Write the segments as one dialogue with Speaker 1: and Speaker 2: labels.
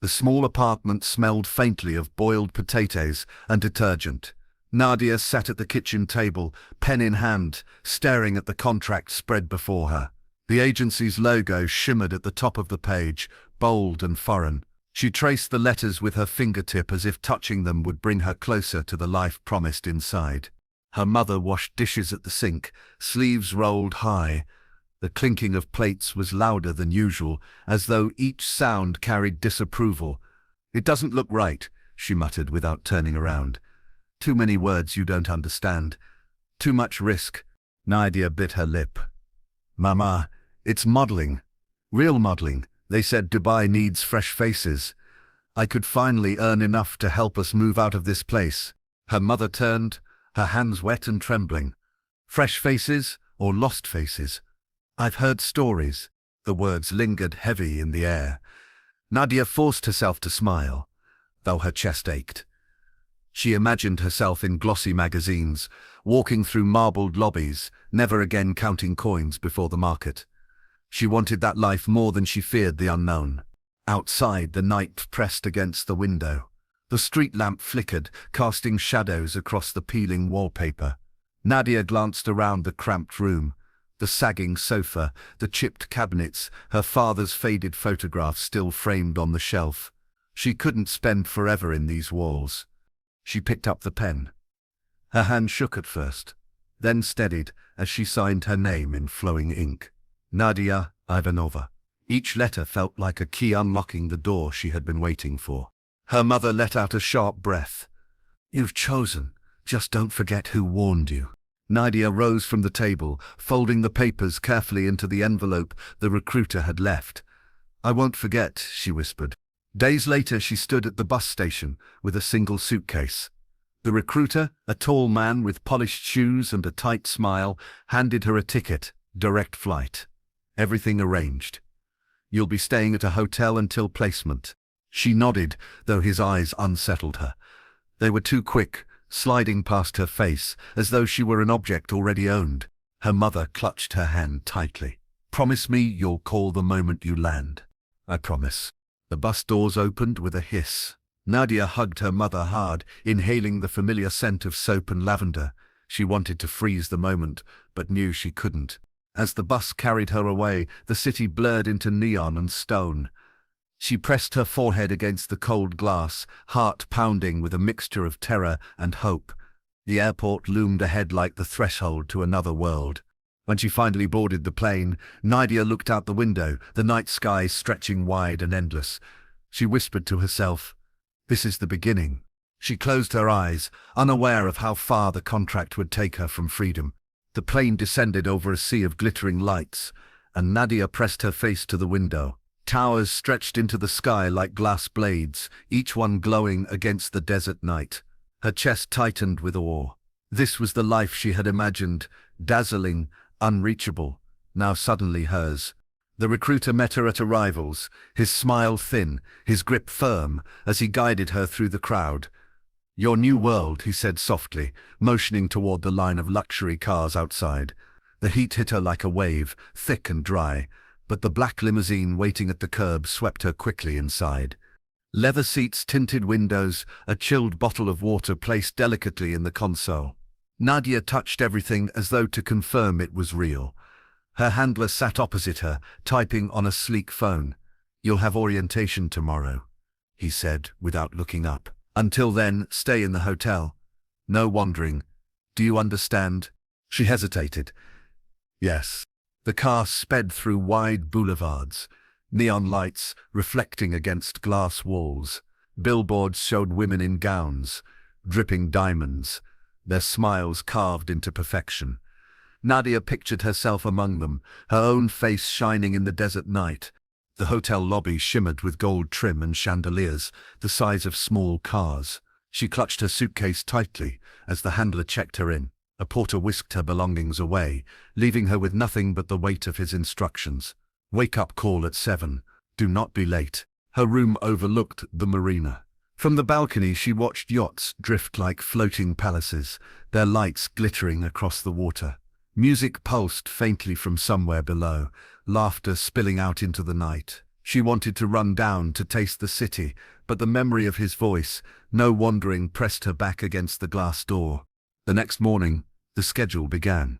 Speaker 1: The small apartment smelled faintly of boiled potatoes and detergent. Nadia sat at the kitchen table, pen in hand, staring at the contract spread before her. The agency's logo shimmered at the top of the page, bold and foreign. She traced the letters with her fingertip as if touching them would bring her closer to the life promised inside. Her mother washed dishes at the sink, sleeves rolled high. The clinking of plates was louder than usual, as though each sound carried disapproval. "It doesn't look right," she muttered without turning around. "Too many words you don't understand. Too much risk." Nadia bit her lip. "Mama, it's modeling. Real modeling. They said Dubai needs fresh faces. I could finally earn enough to help us move out of this place." Her mother turned, her hands wet and trembling. "Fresh faces or lost faces? I've heard stories." The words lingered heavy in the air. Nadia forced herself to smile, though her chest ached. She imagined herself in glossy magazines, walking through marbled lobbies, never again counting coins before the market. She wanted that life more than she feared the unknown. Outside, the night pressed against the window. The street lamp flickered, casting shadows across the peeling wallpaper. Nadia glanced around the cramped room. The sagging sofa, the chipped cabinets, her father's faded photographs still framed on the shelf. She couldn't spend forever in these walls. She picked up the pen. Her hand shook at first, then steadied as she signed her name in flowing ink. Nadia Ivanova. Each letter felt like a key unlocking the door she had been waiting for. Her mother let out a sharp breath. "You've chosen. Just don't forget who warned you." Nadia rose from the table, folding the papers carefully into the envelope the recruiter had left. "I won't forget," she whispered. Days later, she stood at the bus station with a single suitcase. The recruiter, a tall man with polished shoes and a tight smile, handed her a ticket, direct flight. Everything arranged. "You'll be staying at a hotel until placement." She nodded, though his eyes unsettled her. They were too quick, sliding past her face, as though she were an object already owned. Her mother clutched her hand tightly. "Promise me you'll call the moment you land." "I promise." The bus doors opened with a hiss. Nadia hugged her mother hard, inhaling the familiar scent of soap and lavender. She wanted to freeze the moment, but knew she couldn't. As the bus carried her away, the city blurred into neon and stone. She pressed her forehead against the cold glass, heart pounding with a mixture of terror and hope. The airport loomed ahead like the threshold to another world. When she finally boarded the plane, Nadia looked out the window, the night sky stretching wide and endless. She whispered to herself, "This is the beginning." She closed her eyes, unaware of how far the contract would take her from freedom. The plane descended over a sea of glittering lights, and Nadia pressed her face to the window. Towers stretched into the sky like glass blades, each one glowing against the desert night. Her chest tightened with awe. This was the life she had imagined, dazzling, unreachable, now suddenly hers. The recruiter met her at arrivals, his smile thin, his grip firm, as he guided her through the crowd. "Your new world," he said softly, motioning toward the line of luxury cars outside. The heat hit her like a wave, thick and dry, but the black limousine waiting at the curb swept her quickly inside. Leather seats, tinted windows, a chilled bottle of water placed delicately in the console. Nadia touched everything as though to confirm it was real. Her handler sat opposite her, typing on a sleek phone. "You'll have orientation tomorrow," he said, without looking up. "Until then, stay in the hotel. No wandering. Do you understand?" She hesitated. "Yes." The car sped through wide boulevards, neon lights reflecting against glass walls. Billboards showed women in gowns, dripping diamonds, their smiles carved into perfection. Nadia pictured herself among them, her own face shining in the desert night. The hotel lobby shimmered with gold trim and chandeliers, the size of small cars. She clutched her suitcase tightly as the handler checked her in. A porter whisked her belongings away, leaving her with nothing but the weight of his instructions. "Wake-up call at 7. Do not be late." Her room overlooked the marina. From the balcony she watched yachts drift like floating palaces, their lights glittering across the water. Music pulsed faintly from somewhere below, laughter spilling out into the night. She wanted to run down to taste the city, but the memory of his voice, no wandering, pressed her back against the glass door. The next morning, the schedule began.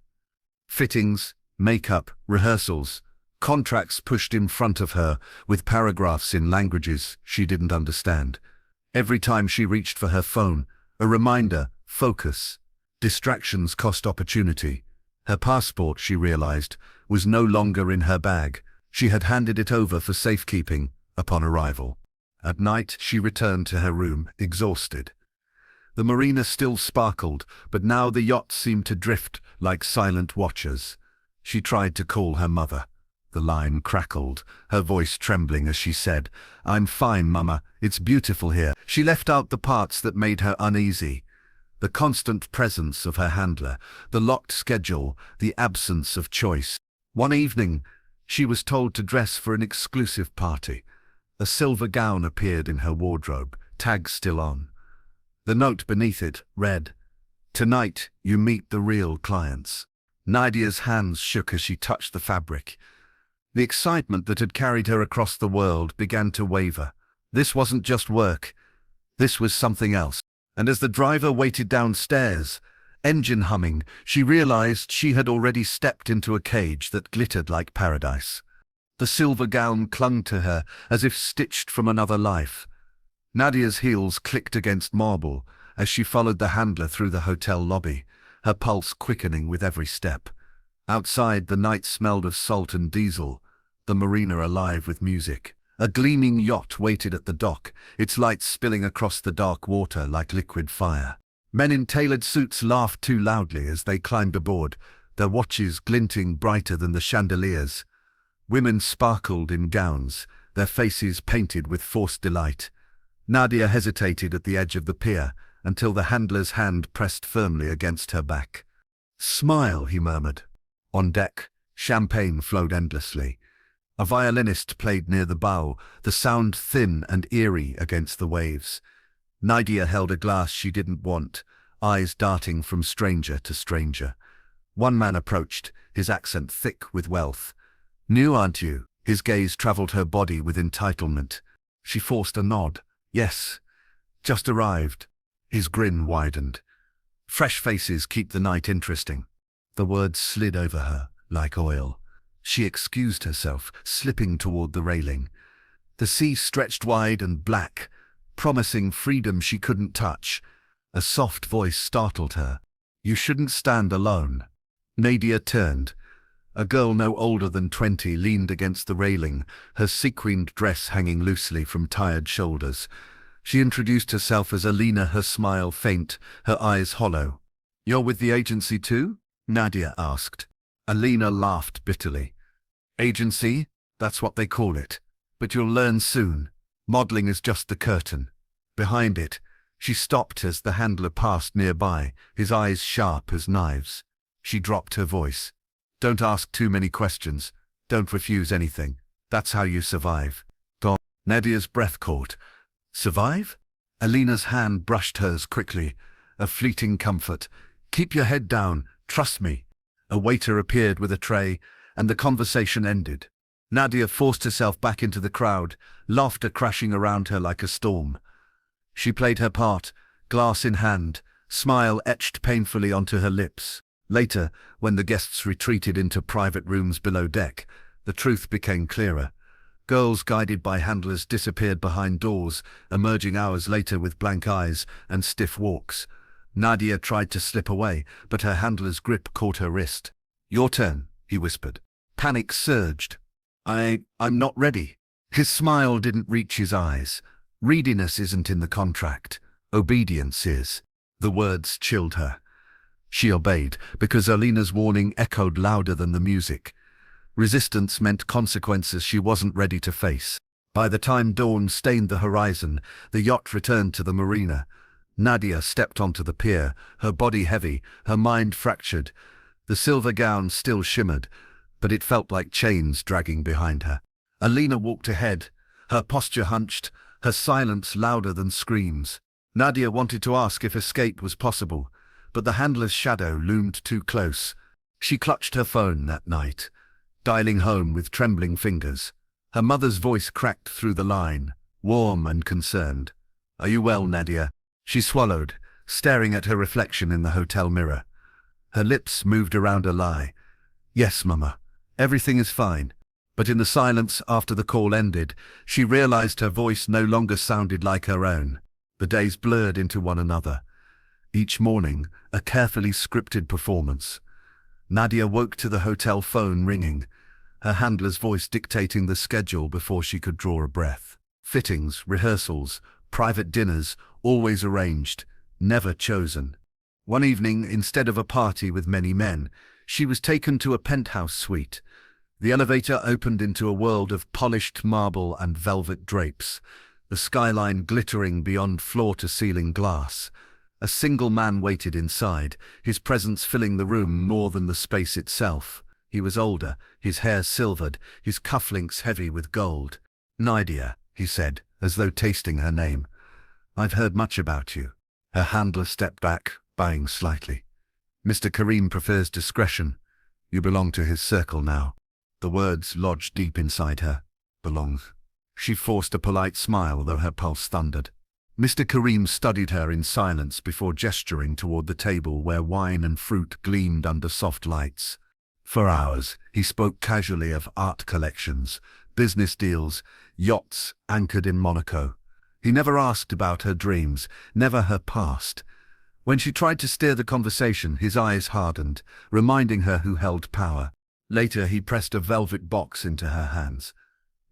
Speaker 1: Fittings, makeup, rehearsals, contracts pushed in front of her with paragraphs in languages she didn't understand. Every time she reached for her phone, a reminder, focus. Distractions cost opportunity. Her passport, she realized, was no longer in her bag. She had handed it over for safekeeping upon arrival. At night, she returned to her room, exhausted. The marina still sparkled, but now the yacht seemed to drift like silent watchers. She tried to call her mother. The line crackled, her voice trembling as she said, "I'm fine, Mama. It's beautiful here." She left out the parts that made her uneasy. The constant presence of her handler, the locked schedule, the absence of choice. One evening, she was told to dress for an exclusive party. A silver gown appeared in her wardrobe, tag still on. The note beneath it read, "Tonight you meet the real clients." Nadia's hands shook as she touched the fabric. The excitement that had carried her across the world began to waver. This wasn't just work. This was something else. And as the driver waited downstairs, engine humming, she realized she had already stepped into a cage that glittered like paradise. The silver gown clung to her as if stitched from another life. Nadia's heels clicked against marble as she followed the handler through the hotel lobby, her pulse quickening with every step. Outside, the night smelled of salt and diesel, the marina alive with music. A gleaming yacht waited at the dock, its lights spilling across the dark water like liquid fire. Men in tailored suits laughed too loudly as they climbed aboard, their watches glinting brighter than the chandeliers. Women sparkled in gowns, their faces painted with forced delight. Nadia hesitated at the edge of the pier until the handler's hand pressed firmly against her back. "Smile," he murmured. On deck, champagne flowed endlessly. A violinist played near the bow, the sound thin and eerie against the waves. Nadia held a glass she didn't want, eyes darting from stranger to stranger. One man approached, his accent thick with wealth. "New, aren't you?" His gaze traveled her body with entitlement. She forced a nod. "Yes, just arrived." His grin widened. "Fresh faces keep the night interesting." The words slid over her like oil. She excused herself, slipping toward the railing. The sea stretched wide and black, promising freedom she couldn't touch. A soft voice startled her. "You shouldn't stand alone." Nadia turned. A girl no older than 20 leaned against the railing, her sequined dress hanging loosely from tired shoulders. She introduced herself as Alina, her smile faint, her eyes hollow. "You're with the agency too?" Nadia asked. Alina laughed bitterly. "Agency? That's what they call it. But you'll learn soon. Modeling is just the curtain. Behind it." She stopped as the handler passed nearby, his eyes sharp as knives. She dropped her voice. "Don't ask too many questions. Don't refuse anything. That's how you survive." Gone. Nadia's breath caught. "Survive?" Alina's hand brushed hers quickly. A fleeting comfort. "Keep your head down. Trust me." A waiter appeared with a tray, and the conversation ended. Nadia forced herself back into the crowd, laughter crashing around her like a storm. She played her part, glass in hand, smile etched painfully onto her lips. Later, when the guests retreated into private rooms below deck, the truth became clearer. Girls guided by handlers disappeared behind doors, emerging hours later with blank eyes and stiff walks. Nadia tried to slip away, but her handler's grip caught her wrist. "Your turn," he whispered. Panic surged. I'm not ready." His smile didn't reach his eyes. "Readiness isn't in the contract. Obedience is." The words chilled her. She obeyed, because Alina's warning echoed louder than the music. Resistance meant consequences she wasn't ready to face. By the time dawn stained the horizon, the yacht returned to the marina. Nadia stepped onto the pier, her body heavy, her mind fractured. The silver gown still shimmered, but it felt like chains dragging behind her. Alina walked ahead, her posture hunched, her silence louder than screams. Nadia wanted to ask if escape was possible, but the handler's shadow loomed too close. She clutched her phone that night, dialing home with trembling fingers. Her mother's voice cracked through the line, warm and concerned. "Are you well, Nadia?" She swallowed, staring at her reflection in the hotel mirror. Her lips moved around a lie. "Yes, Mama. Everything is fine." But in the silence after the call ended, she realized her voice no longer sounded like her own. The days blurred into one another. Each morning, a carefully scripted performance. Nadia woke to the hotel phone ringing, her handler's voice dictating the schedule before she could draw a breath. Fittings, rehearsals, private dinners, always arranged, never chosen. One evening, instead of a party with many men, she was taken to a penthouse suite. The elevator opened into a world of polished marble and velvet drapes, the skyline glittering beyond floor-to-ceiling glass. A single man waited inside, his presence filling the room more than the space itself. He was older, his hair silvered, his cufflinks heavy with gold. "Nadia," he said, as though tasting her name. "I've heard much about you." Her handler stepped back, bowing slightly. "Mr. Karim prefers discretion. You belong to his circle now." The words lodged deep inside her. "Belong." She forced a polite smile, though her pulse thundered. Mr. Karim studied her in silence before gesturing toward the table where wine and fruit gleamed under soft lights. For hours, he spoke casually of art collections, business deals, yachts anchored in Monaco. He never asked about her dreams, never her past. When she tried to steer the conversation, his eyes hardened, reminding her who held power. Later, he pressed a velvet box into her hands.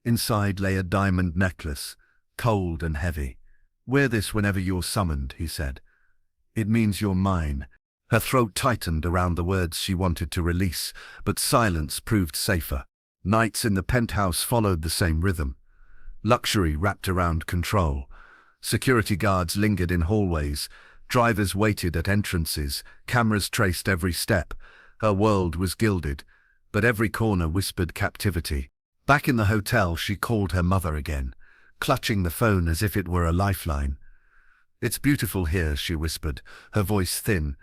Speaker 1: Inside lay a diamond necklace, cold and heavy. "Wear this whenever you're summoned," he said. "It means you're mine." Her throat tightened around the words she wanted to release, but silence proved safer. Nights in the penthouse followed the same rhythm. Luxury wrapped around control. Security guards lingered in hallways. Drivers waited at entrances. Cameras traced every step. Her world was gilded, but every corner whispered captivity. Back in the hotel, she called her mother again, clutching the phone as if it were a lifeline. "It's beautiful here," she whispered, her voice thin.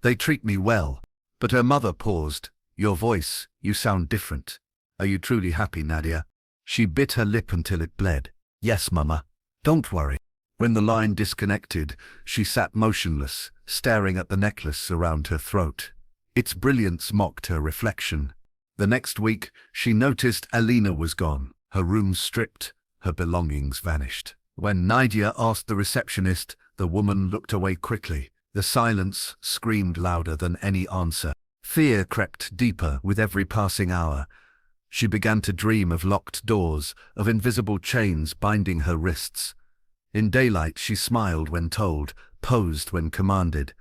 Speaker 1: "They treat me well." But her mother paused. "Your voice, you sound different. Are you truly happy, Nadia?" She bit her lip until it bled. "Yes, Mama. Don't worry." When the line disconnected, she sat motionless, staring at the necklace around her throat. Its brilliance mocked her reflection. The next week, she noticed Alina was gone, her room stripped, her belongings vanished. When Nadia asked the receptionist, the woman looked away quickly. The silence screamed louder than any answer. Fear crept deeper with every passing hour. She began to dream of locked doors, of invisible chains binding her wrists. In daylight, she smiled when told, posed when commanded,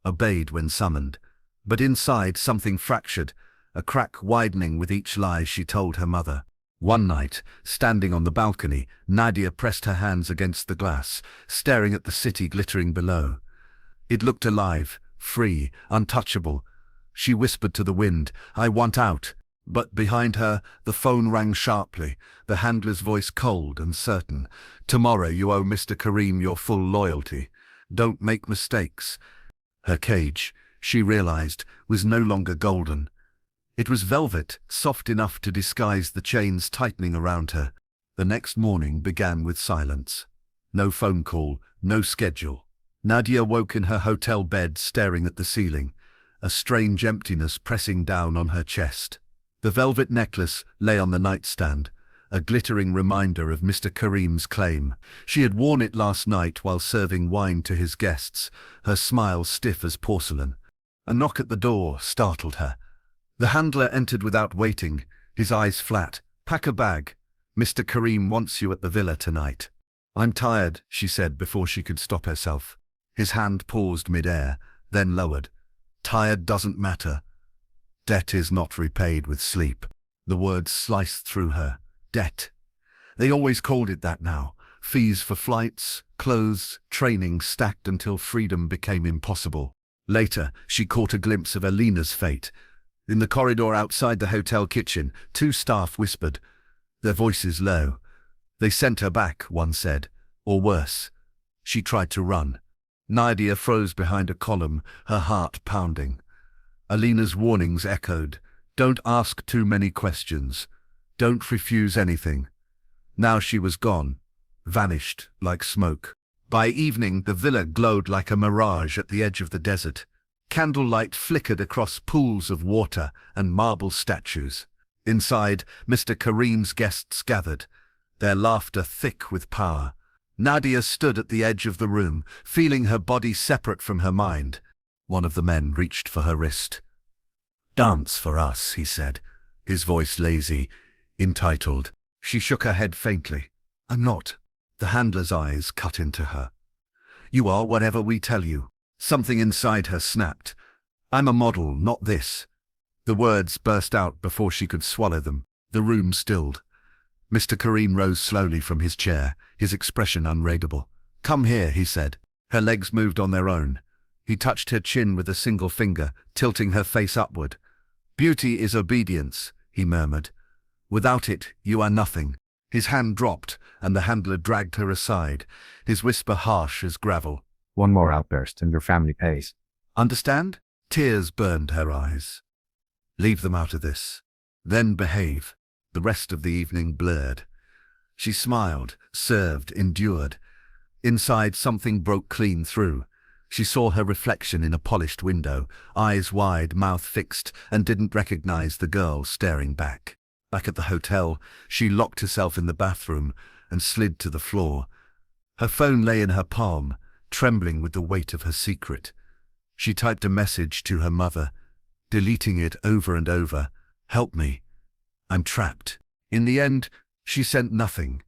Speaker 1: obeyed when summoned. But inside, something fractured, a crack widening with each lie she told her mother. One night, standing on the balcony, Nadia pressed her hands against the glass, staring at the city glittering below. It looked alive, free, untouchable. She whispered to the wind, "I want out." But behind her, the phone rang sharply, the handler's voice cold and certain. "Tomorrow you owe Mr. Karim your full loyalty. Don't make mistakes." Her cage, she realized, was no longer golden. It was velvet, soft enough to disguise the chains tightening around her. The next morning began with silence. No phone call, no schedule. Nadia woke in her hotel bed staring at the ceiling, a strange emptiness pressing down on her chest. The velvet necklace lay on the nightstand, a glittering reminder of Mr. Karim's claim. She had worn it last night while serving wine to his guests, her smile stiff as porcelain. A knock at the door startled her. The handler entered without waiting, his eyes flat. "Pack a bag. Mr. Karim wants you at the villa tonight." "I'm tired," she said before she could stop herself. His hand paused mid-air, then lowered. "Tired doesn't matter. Debt is not repaid with sleep." The words sliced through her. Debt. They always called it that now. Fees for flights, clothes, training stacked until freedom became impossible. Later, she caught a glimpse of Alina's fate. In the corridor outside the hotel kitchen, two staff whispered, their voices low. "They sent her back," one said, "or worse." She tried to run. Nadia froze behind a column, her heart pounding. Alina's warnings echoed. "Don't ask too many questions. Don't refuse anything. Now she was gone, vanished like smoke. By evening, the villa glowed like a mirage at the edge of the desert. Candlelight flickered across pools of water and marble statues. Inside, Mr. Kareem's guests gathered, their laughter thick with power. Nadia stood at the edge of the room, feeling her body separate from her mind. One of the men reached for her wrist. "Dance for us," he said, his voice lazy, entitled. She shook her head faintly. "I'm not." The handler's eyes cut into her. "You are whatever we tell you." Something inside her snapped. "I'm a model, not this." The words burst out before she could swallow them. The room stilled. Mr. Kareem rose slowly from his chair, his expression unreadable. "Come here," he said. Her legs moved on their own. He touched her chin with a single finger, tilting her face upward. "Beauty is obedience," he murmured. "Without it, you are nothing." His hand dropped, and the handler dragged her aside, his whisper harsh as gravel.
Speaker 2: "One more outburst and your family pays."
Speaker 1: "Understand?" Tears burned her eyes. "Leave them out of this. Then behave." The rest of the evening blurred. She smiled, served, endured. Inside, something broke clean through. She saw her reflection in a polished window, eyes wide, mouth fixed, and didn't recognize the girl staring back. Back at the hotel, she locked herself in the bathroom and slid to the floor. Her phone lay in her palm, trembling with the weight of her secret. She typed a message to her mother, deleting it over and over. "Help me. I'm trapped." In the end, she sent nothing.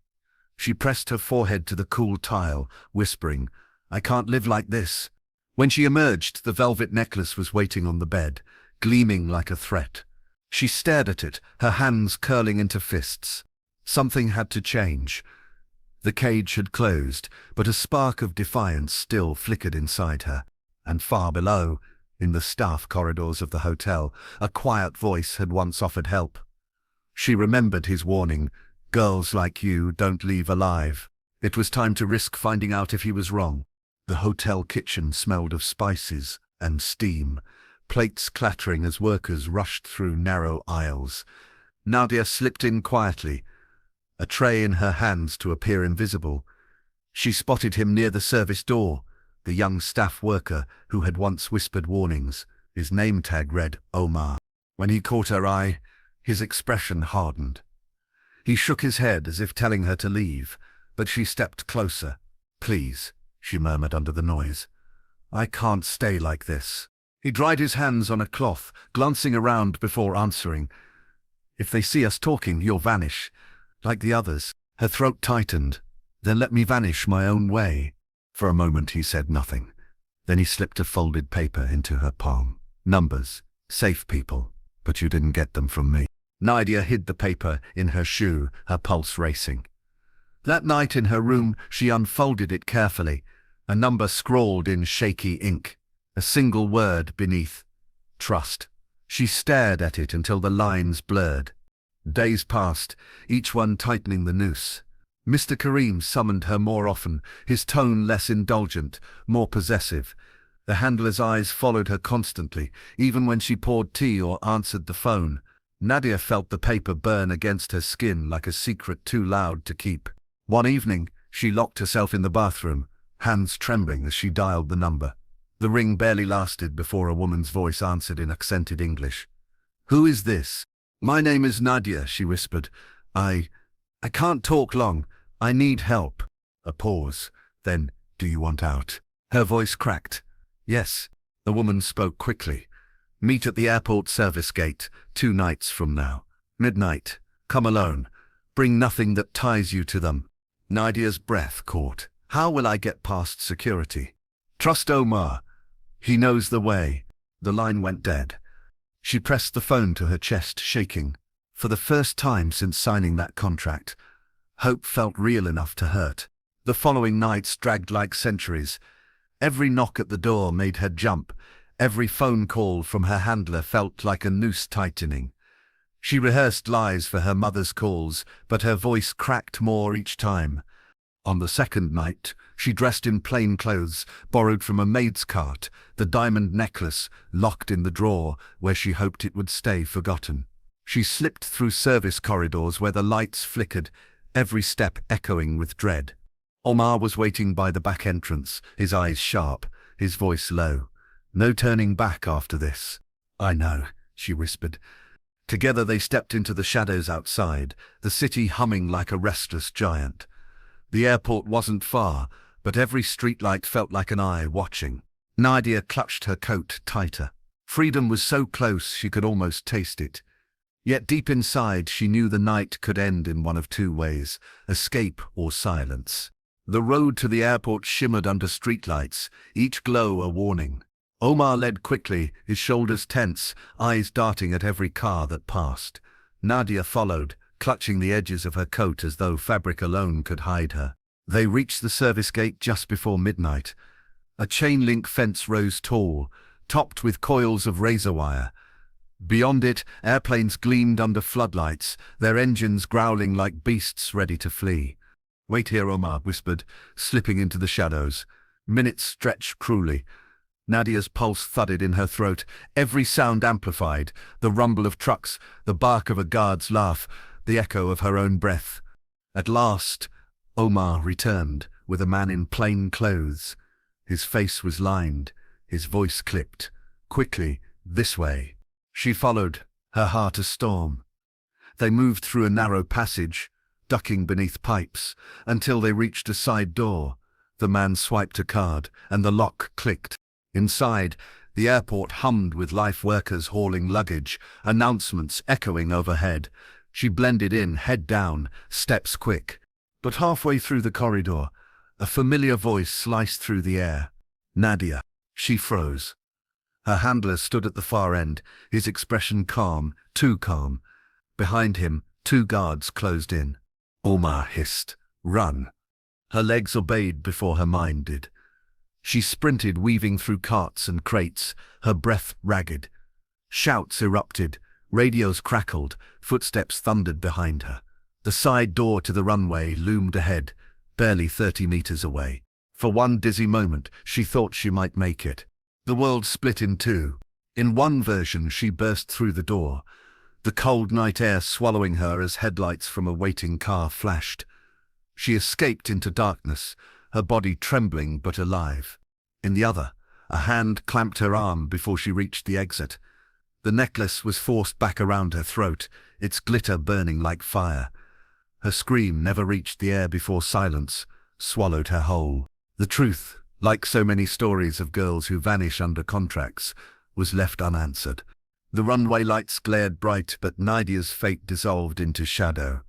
Speaker 1: She pressed her forehead to the cool tile, whispering, "I can't live like this." When she emerged, the velvet necklace was waiting on the bed, gleaming like a threat. She stared at it, her hands curling into fists. Something had to change. The cage had closed, but a spark of defiance still flickered inside her. And far below, in the staff corridors of the hotel, a quiet voice had once offered help. She remembered his warning, "Girls like you don't leave alive." It was time to risk finding out if he was wrong. The hotel kitchen smelled of spices and steam, plates clattering as workers rushed through narrow aisles. Nadia slipped in quietly, a tray in her hands to appear invisible. She spotted him near the service door, the young staff worker who had once whispered warnings. His name tag read Omar. When he caught her eye, his expression hardened. He shook his head as if telling her to leave, but she stepped closer. "Please," she murmured under the noise. "I can't stay like this." He dried his hands on a cloth, glancing around before answering. "If they see us talking, you'll vanish, like the others." Her throat tightened. "Then let me vanish my own way." For a moment he said nothing. Then he slipped a folded paper into her palm. "Numbers. Safe people. But you didn't get them from me." Nadia hid the paper in her shoe, her pulse racing. That night in her room, she unfolded it carefully, a number scrawled in shaky ink. A single word beneath: trust. She stared at it until the lines blurred. Days passed, each one tightening the noose. Mr. Kareem summoned her more often, his tone less indulgent, more possessive. The handler's eyes followed her constantly, even when she poured tea or answered the phone. Nadia felt the paper burn against her skin like a secret too loud to keep. One evening, she locked herself in the bathroom, hands trembling as she dialed the number. The ring barely lasted before a woman's voice answered in accented English. "Who is this?" "My name is Nadia," she whispered. I can't talk long. I need help." A pause. Then, "Do you want out?" Her voice cracked. "Yes." The woman spoke quickly. "Meet at the airport service gate, 2 nights from now. Midnight. Come alone. Bring nothing that ties you to them." Nadia's breath caught. "How will I get past security?" "Trust Omar. He knows the way." The line went dead. She pressed the phone to her chest, shaking. For the first time since signing that contract, hope felt real enough to hurt. The following nights dragged like centuries. Every knock at the door made her jump. Every phone call from her handler felt like a noose tightening. She rehearsed lies for her mother's calls, but her voice cracked more each time. On the second night, she dressed in plain clothes, borrowed from a maid's cart, the diamond necklace locked in the drawer where she hoped it would stay forgotten. She slipped through service corridors where the lights flickered, every step echoing with dread. Omar was waiting by the back entrance, his eyes sharp, his voice low. No turning back after this. I know, she whispered. Together they stepped into the shadows outside, the city humming like a restless giant. The airport wasn't far, but every streetlight felt like an eye watching. Nadia clutched her coat tighter. Freedom was so close she could almost taste it. Yet deep inside she knew the night could end in one of two ways, escape or silence. The road to the airport shimmered under streetlights, each glow a warning. Omar led quickly, his shoulders tense, eyes darting at every car that passed. Nadia followed, clutching the edges of her coat as though fabric alone could hide her. They reached the service gate just before midnight. A chain-link fence rose tall, topped with coils of razor wire. Beyond it, airplanes gleamed under floodlights, their engines growling like beasts ready to flee. Wait here, Omar whispered, slipping into the shadows. Minutes stretched cruelly. Nadia's pulse thudded in her throat, every sound amplified, the rumble of trucks, the bark of a guard's laugh, the echo of her own breath. At last, Omar returned, with a man in plain clothes. His face was lined, his voice clipped. Quickly, this way. She followed, her heart a storm. They moved through a narrow passage, ducking beneath pipes, until they reached a side door. The man swiped a card, and the lock clicked. Inside, the airport hummed with life workers hauling luggage, announcements echoing overhead. She blended in, head down, steps quick. But halfway through the corridor, a familiar voice sliced through the air. Nadia. She froze. Her handler stood at the far end, his expression calm, too calm. Behind him, two guards closed in. Omar hissed, "Run." Her legs obeyed before her mind did. She sprinted, weaving through carts and crates, her breath ragged. Shouts erupted, radios crackled, footsteps thundered behind her. The side door to the runway loomed ahead, barely 30 meters away. For one dizzy moment, she thought she might make it. The world split in two. In one version, she burst through the door, the cold night air swallowing her as headlights from a waiting car flashed. She escaped into darkness, her body trembling but alive. In the other, a hand clamped her arm before she reached the exit. The necklace was forced back around her throat, its glitter burning like fire. Her scream never reached the air before silence swallowed her whole. The truth, like so many stories of girls who vanish under contracts, was left unanswered. The runway lights glared bright, but Nadia's fate dissolved into shadow.